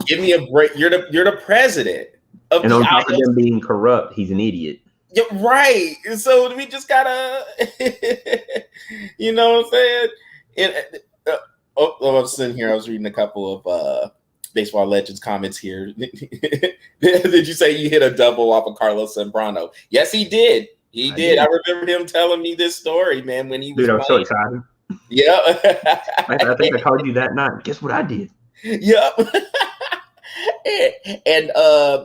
Speaker 1: Give me a break. You're the president of
Speaker 2: and
Speaker 1: the
Speaker 2: on top
Speaker 1: IOC.
Speaker 2: of him being corrupt, he's an idiot.
Speaker 1: Yeah, right. So we just gotta, you know what I'm saying? And, I was sitting here. I was reading a couple of Baseball Legends comments here. Did you say you hit a double off of Carlos Zambrano? Yes, he did. He did. I remember him telling me this story, man, when he was.
Speaker 2: Dude, I was so excited.
Speaker 1: Yeah.
Speaker 2: I think I told you that night. Guess what I did?
Speaker 1: Yep. And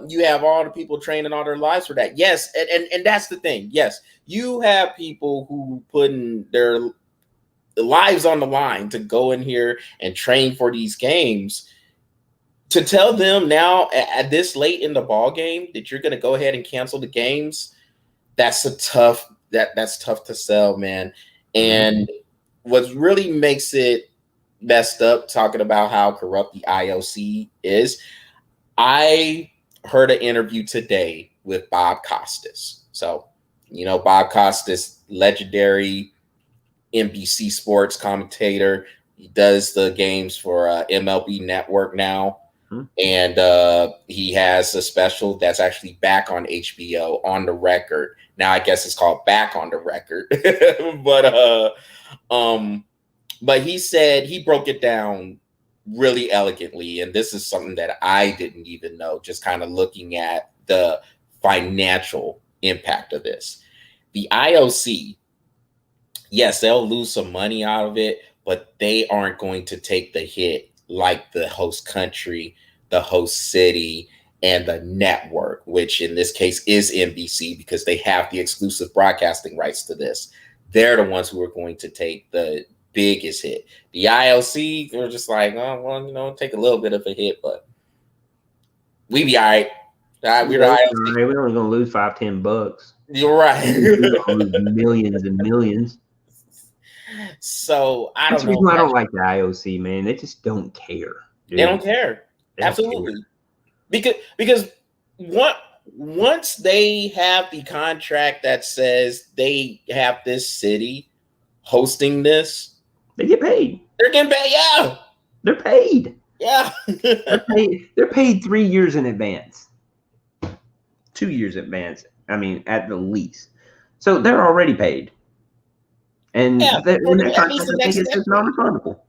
Speaker 1: you have all the people training all their lives for that. Yes, and that's the thing. Yes, you have people who putting their lives on the line to go in here and train for these games. to tell them now at this late in the ball game that you're going to go ahead and cancel the games, that's tough to sell, man. And what really makes it messed up, talking about how corrupt the IOC is, I heard an interview today with Bob Costas. So, Bob Costas, legendary NBC sports commentator. He does the games for MLB Network now. And he has a special that's actually back on HBO, On the Record. Now I guess it's called Back on the Record. But he said he broke it down really elegantly, and this is something that I didn't even know, just kind of looking at the financial impact of this. The IOC, yes, they'll lose some money out of it, but they aren't going to take the hit like the host country, the host city, and the network, which in this case is NBC, because they have the exclusive broadcasting rights to this. They're the ones who are going to take the biggest hit. The IOC, they're just like, oh, well, take a little bit of a hit, but we be all right. We're the IOC.
Speaker 2: We're only going to lose $5-10.
Speaker 1: You're right.
Speaker 2: We're going to lose millions and millions.
Speaker 1: So I
Speaker 2: don't know. That's the reason I don't like the IOC, man. They just don't care.
Speaker 1: Dude. They don't care. Absolutely. Because once they have the contract that says they have this city hosting this,
Speaker 2: they get paid.
Speaker 1: They're getting paid. Yeah.
Speaker 2: They're paid.
Speaker 1: Yeah.
Speaker 2: They're paid 3 years in advance. 2 years in advance. I mean, at the least. So they're already paid. And
Speaker 1: yeah,
Speaker 2: their contract, I think, is non-refundable.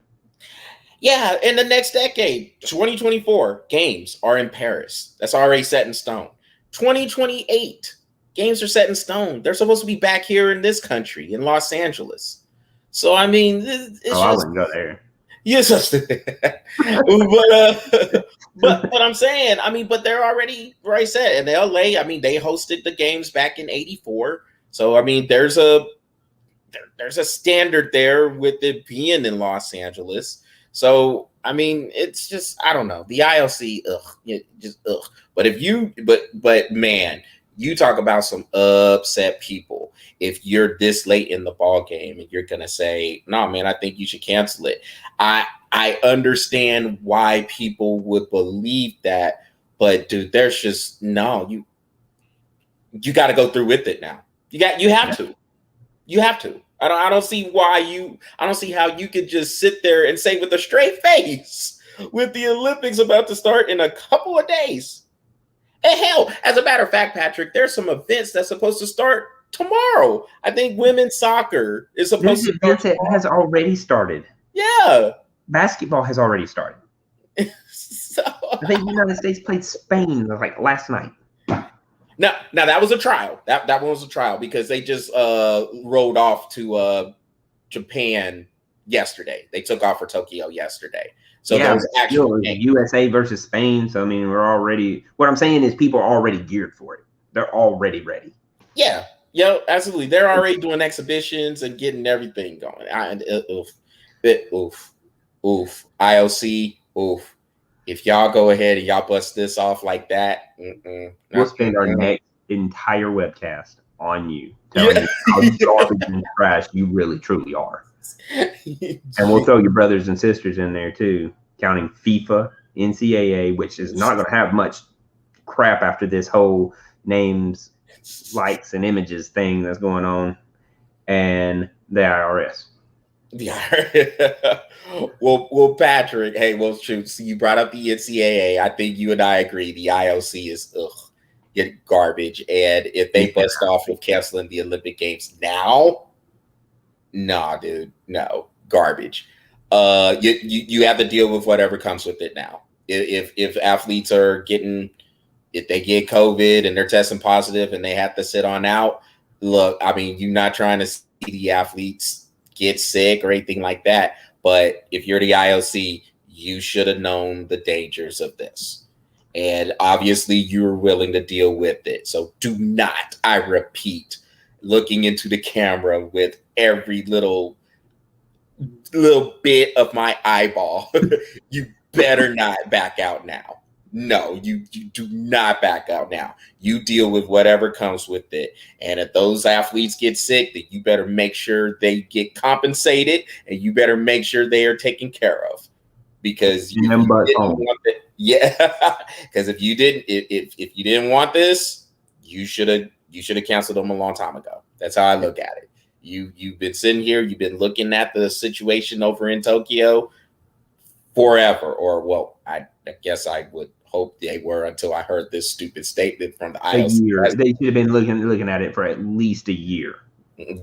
Speaker 1: Yeah, in the next decade, 2024 games are in Paris. That's already set in stone. 2028 games are set in stone. They're supposed to be back here in this country, in Los Angeles. So I mean,
Speaker 2: I wouldn't go there.
Speaker 1: Yes, but I'm saying, I mean, but they're already set in LA. I mean, they hosted the games back in '84. So I mean, there's a standard there with it being in Los Angeles. So I mean, it's just, I don't know. The IOC, ugh. But man, you talk about some upset people. If you're this late in the ball game and you're gonna say, "No, man, I think you should cancel it." I understand why people would believe that, but dude, there's just no. You got to go through with it now. You have to. You have to. I don't see how you could just sit there and say with a straight face, with the Olympics about to start in a couple of days. And hell, as a matter of fact, Patrick, there's some events that's supposed to start tomorrow. I think women's soccer is supposed to start tomorrow.
Speaker 2: It has already started.
Speaker 1: Yeah.
Speaker 2: Basketball has already started.
Speaker 1: So,
Speaker 2: I think the United States played Spain like last night.
Speaker 1: Now that was a trial. That one was a trial because they just rolled off to Japan yesterday. They took off for Tokyo yesterday. So
Speaker 2: yeah,
Speaker 1: those actual
Speaker 2: USA versus Spain. So I mean, what I'm saying is people are already geared for it. They're already ready.
Speaker 1: Yeah, absolutely. They're already doing exhibitions and getting everything going. Oof. IOC, oof. If y'all go ahead and y'all bust this off like that,
Speaker 2: we'll spend our next entire webcast on you, telling you how garbage and trash you really truly are. And we'll throw your brothers and sisters in there too, counting FIFA, NCAA, which is not going to have much crap after this whole names, likes, and images thing that's going on, and the IRS.
Speaker 1: Well, Patrick, hey, shoot. So you brought up the NCAA. I think you and I agree. The IOC is garbage. And if they bust off with canceling the Olympic Games now, nah, dude, no, garbage. You have to deal with whatever comes with it now. If athletes are if they get COVID and they're testing positive and they have to sit on out, look, I mean, you're not trying to see the athletes get sick or anything like that. But if you're the IOC, you should have known the dangers of this. And obviously you were willing to deal with it. So do not, I repeat, looking into the camera with every little bit of my eyeball. You better not back out now. No, you do not back out now. You deal with whatever comes with it. And if those athletes get sick, then you better make sure they get compensated, and you better make sure they are taken care of. Because you didn't want it, yeah. Because if you didn't want this, you should have canceled them a long time ago. That's how I look at it. You've been sitting here, you've been looking at the situation over in Tokyo forever, or well, I guess I would hope they were until I heard this stupid statement from the IOC.
Speaker 2: They should have been looking at it for at least a year.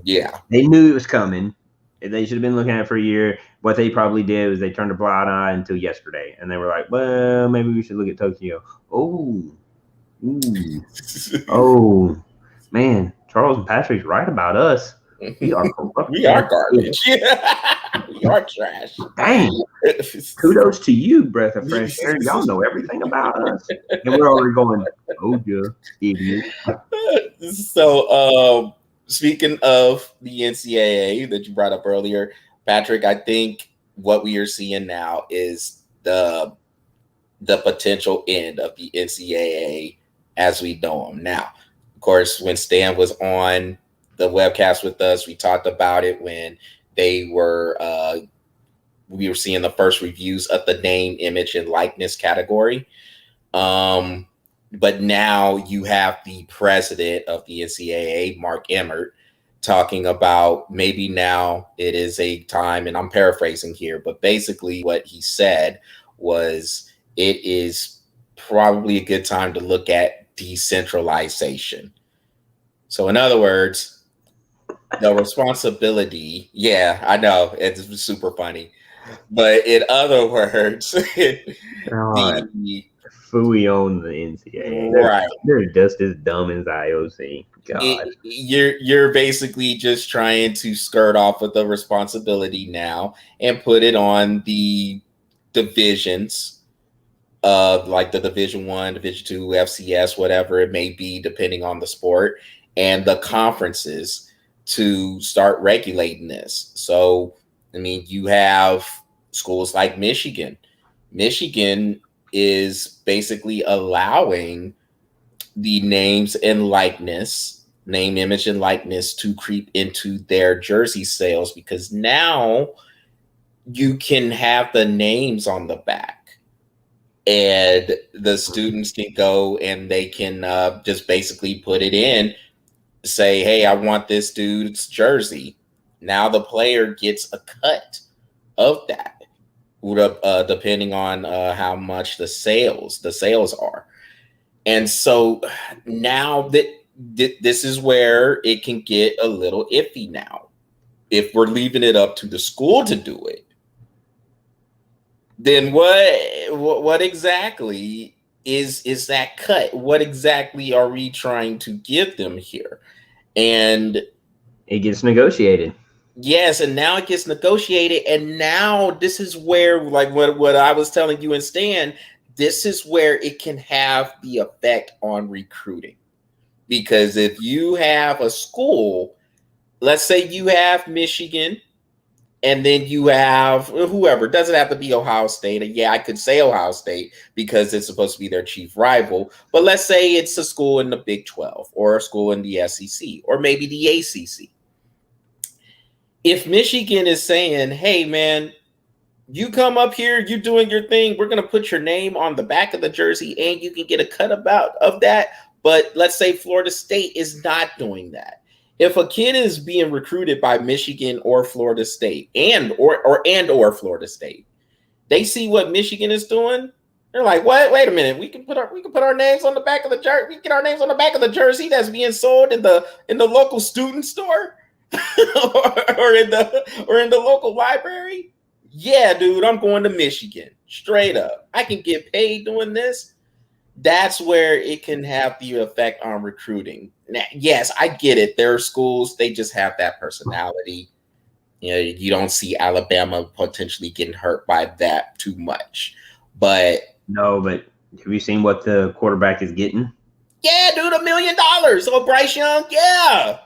Speaker 1: Yeah,
Speaker 2: they knew it was coming. They should have been looking at it for a year. What they probably did was they turned a blind eye until yesterday, and they were like, "Well, maybe we should look at Tokyo." Oh, man, Charles and Patrick's right about us. We are corrupt.
Speaker 1: We are garbage. We are trash.
Speaker 2: Dang. Kudos to you, breath of fresh air. Y'all know everything about us. And we're already going, oh, yeah, idiot.
Speaker 1: So, speaking of the NCAA that you brought up earlier, Patrick, I think what we are seeing now is the potential end of the NCAA as we know them now. Of course, when Stan was on the webcast with us, we talked about it when we were seeing the first reviews of the name, image, and likeness category. But now you have the president of the NCAA, Mark Emmert, talking about maybe now it is a time, and I'm paraphrasing here, but basically what he said was it is probably a good time to look at decentralization. So in other words, the responsibility, yeah, I know, it's super funny. But in other words,
Speaker 2: Fooey on the NCAA.
Speaker 1: Right.
Speaker 2: They're just as dumb as IOC. God.
Speaker 1: You're basically just trying to skirt off of the responsibility now and put it on the divisions, like the Division 1, Division 2, FCS, whatever it may be, depending on the sport, and the conferences to start regulating this. So, I mean, you have schools like Michigan. Michigan is basically allowing the name, image, and likeness to creep into their jersey sales, because now you can have the names on the back and the students can go and they can just basically put it in, say, hey, I want this dude's jersey. Now the player gets a cut of that, depending on how much the sales are. And so now that this is where it can get a little iffy now. If we're leaving it up to the school to do it, then what exactly is that cut? What exactly are we trying to give them here? And
Speaker 2: it gets negotiated.
Speaker 1: Yes, and now it gets negotiated, and now this is where, like what I was telling you and Stan, this is where it can have the effect on recruiting. Because if you have a school, let's say you have Michigan, and then you have whoever, it doesn't have to be Ohio State. Yeah, I could say Ohio State because it's supposed to be their chief rival. But let's say it's a school in the Big 12 or a school in the SEC or maybe the ACC. If Michigan is saying, hey, man, you come up here, you're doing your thing, we're going to put your name on the back of the jersey and you can get a cut of that. But let's say Florida State is not doing that. If a kid is being recruited by Michigan or Florida State or Florida State, they see what Michigan is doing. They're like, "What? Wait a minute. We can put our names on the back of the jersey. We can get our names on the back of the jersey that's being sold in the local student store or in the local library." Yeah, dude, I'm going to Michigan. Straight up. I can get paid doing this. That's where it can have the effect on recruiting. Now, yes, I get it. There are schools, they just have that personality. You know, you don't see Alabama potentially getting hurt by that too much. But
Speaker 2: have you seen what the quarterback is getting?
Speaker 1: Yeah, dude, $1 million. So Bryce Young, yeah.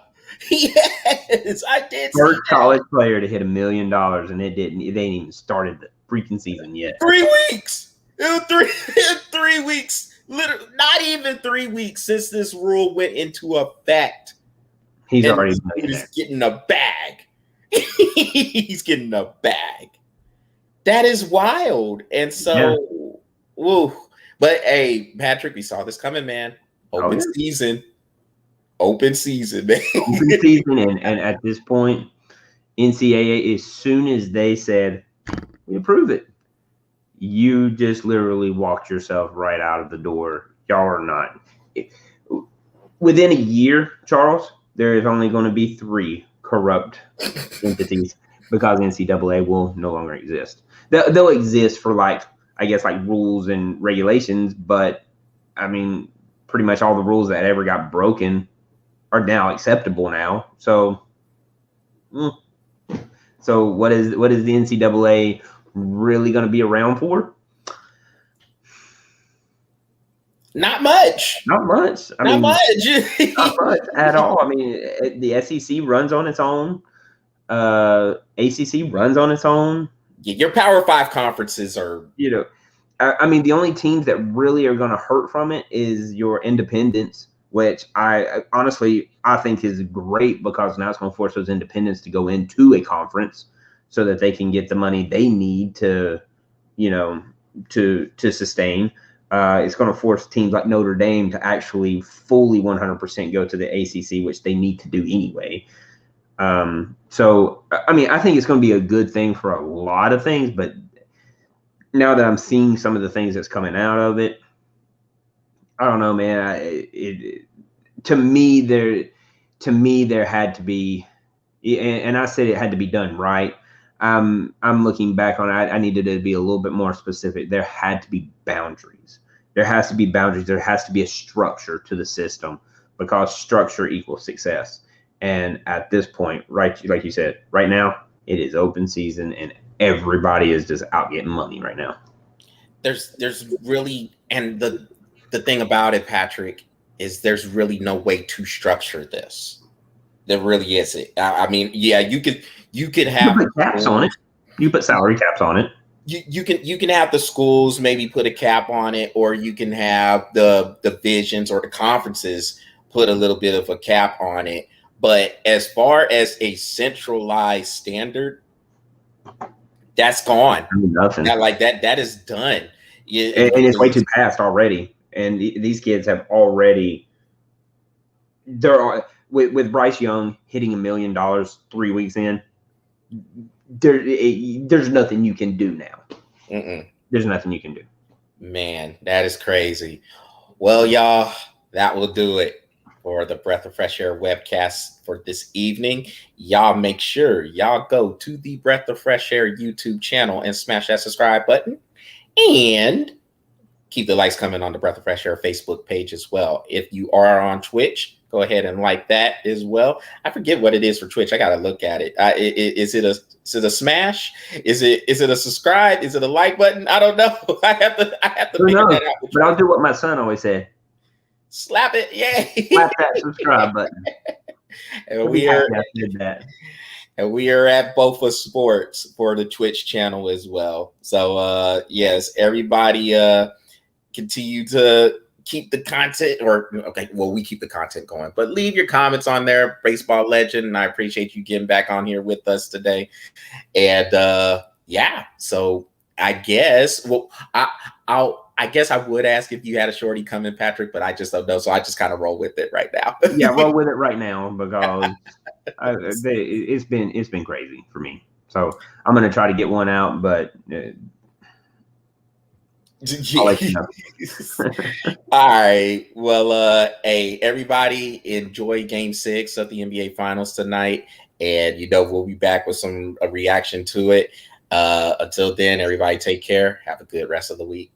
Speaker 1: Yes, I did.
Speaker 2: First college player to hit $1 million, and they didn't even started the freaking season yet.
Speaker 1: 3 weeks. It was 3 weeks. Literally, not even 3 weeks since this rule went into effect.
Speaker 2: He's
Speaker 1: and
Speaker 2: already
Speaker 1: he's getting a bag. He's getting a bag. That is wild. And so, woo. But hey, Patrick, we saw this coming, man. Open season, man.
Speaker 2: Open season, and at this point, NCAA, as soon as they said, we approve it, you just literally walked yourself right out of the door. Y'all are not. Within a year, Charles, there is only going to be 3 corrupt entities because NCAA will no longer exist. They'll exist for like rules and regulations, but I mean, pretty much all the rules that ever got broken are now acceptable now. So what is the NCAA really going to be around for?
Speaker 1: Not much.
Speaker 2: Not much.
Speaker 1: Not much
Speaker 2: at all. I mean, the SEC runs on its own. ACC runs on its own.
Speaker 1: Your Power 5 conferences are,
Speaker 2: I mean, the only teams that really are going to hurt from it is your independents, which I honestly think is great because now it's going to force those independents to go into a conference so that they can get the money they need to sustain. It's going to force teams like Notre Dame to actually fully 100% go to the ACC, which they need to do anyway. So, I mean, I think it's going to be a good thing for a lot of things, but now that I'm seeing some of the things that's coming out of it, I don't know, man. To me, there had to be, and I said it had to be done right. I'm looking back on it. I needed it to be a little bit more specific. There had to be boundaries. There has to be boundaries. There has to be a structure to the system because structure equals success. And at this point, right, like you said, right now, it is open season and everybody is just out getting money right now.
Speaker 1: There's really, and the thing about it, Patrick, is there's really no way to structure this. There really isn't. I mean, yeah, you could have
Speaker 2: put caps on it. You put salary caps on it.
Speaker 1: You can have the schools maybe put a cap on it, or you can have the divisions or the conferences put a little bit of a cap on it. But as far as a centralized standard, that's gone.
Speaker 2: Nothing.
Speaker 1: That is done.
Speaker 2: And it's way too past already. And these kids have already. With Bryce Young hitting $1 million 3 weeks in. There's nothing you can do now. There's nothing you can do.
Speaker 1: Man, that is crazy. Well, y'all, that will do it for the Breath of Fresh Air webcast for this evening. Y'all make sure y'all go to the Breath of Fresh Air YouTube channel and smash that subscribe button. And keep the likes coming on the Breath of Fresh Air Facebook page as well. If you are on Twitch, go ahead and like that as well. I forget what it is for Twitch. I got to look at it. Is it a smash? Is it a subscribe? Is it a like button? I don't know. I have to figure that out.
Speaker 2: But I'll do what my son always said.
Speaker 1: Slap it. Yay.
Speaker 2: Slap that subscribe button.
Speaker 1: And we are at Both of Sports for the Twitch channel as well. So yes, everybody continue to keep the content, we keep the content going, but leave your comments on there, baseball legend. And I appreciate you getting back on here with us today. And so I guess, I guess I would ask if you had a shorty coming, Patrick, but I just don't know. So I just kind of roll with it right now.
Speaker 2: Yeah, roll with it right now because it's been crazy for me. So I'm going to try to get one out, but I'll let you know.
Speaker 1: All right. Well, hey, everybody, enjoy Game 6 of the NBA Finals tonight. And, we'll be back with a reaction to it. Until then, everybody take care. Have a good rest of the week.